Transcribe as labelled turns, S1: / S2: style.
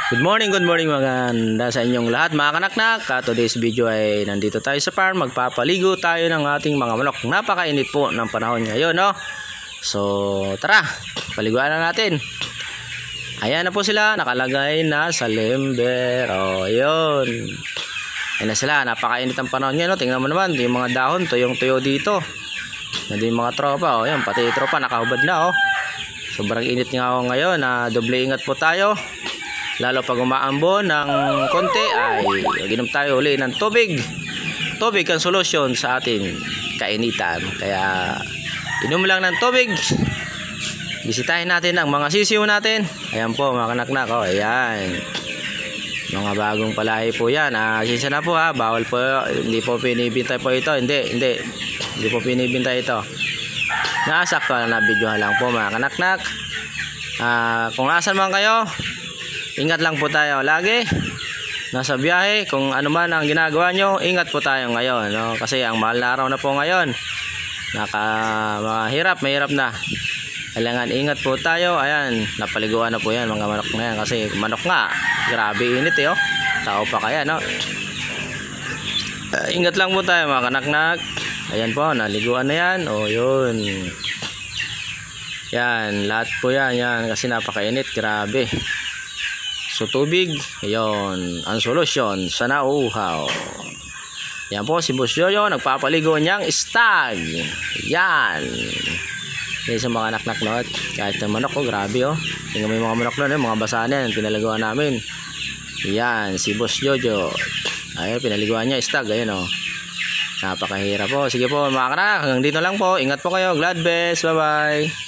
S1: Good morning maganda sa inyong lahat mga kanaknak. Today's video ay nandito tayo sa farm. Magpapaligo tayo ng ating mga manok. Napakainit po ng panahon ngayon, no? So tara, paliguan na natin. Ayan na po sila, nakalagay na sa limber. O yun, ayan na sila, napakainit ang panahon ngayon, no? Tingnan mo naman, yung mga dahon, tuyong-tuyo dito. Nandito yung mga tropa, o yan, pati tropa nakahubad na, o. Sobrang init nga ako ngayon, doble ingat po tayo. Lalo pag umaambon ng konti ay ginom tayo uli ng tubig. Tubig ang solusyon sa ating kainitan. Kaya inom lang ng tubig. Bisitahin natin ang mga sisiw natin. Ayan po mga kanaknak. Oh, ayan. Mga bagong palahi po yan. Sinsa na po ha. Bawal po. Hindi po pinibintay po ito. Hindi po pinibintay ito. Nasakto na videohan lang po mga kanaknak. Kung asan man kayo, ingat lang po tayo lagi nasa biyahe. Kung ano man ang ginagawa nyo, ingat po tayo ngayon, no? Kasi ang mahal na araw na po ngayon, mahirap na. Kailangan ingat po tayo. Ayan, napaliguan na po yan mga manok na yan. Kasi manok nga, grabe init oh. Tao pa kaya, no? Ingat lang po tayo mga kanaknak. Ayan po, naliguan na yan. O yun, yan, lahat po yan kasi napakainit, grabe. So tubig, yon ang solusyon sa nauuhaw. Yan po si Boss Jojo, nagpapaligo niyang stag. Yan. Yan sa mga naknak not. Kahit ang manok ko, grabe oh. Tingnan mo yung mga manok na, mga basahan, pinaliguan namin. Yan, si Boss Jojo. Ayun, pinaliguan niya stag, ayun oh. Napakahirap po. Sige po mga kanak, hanggang dito lang po. Ingat po kayo. God bless. Bye bye.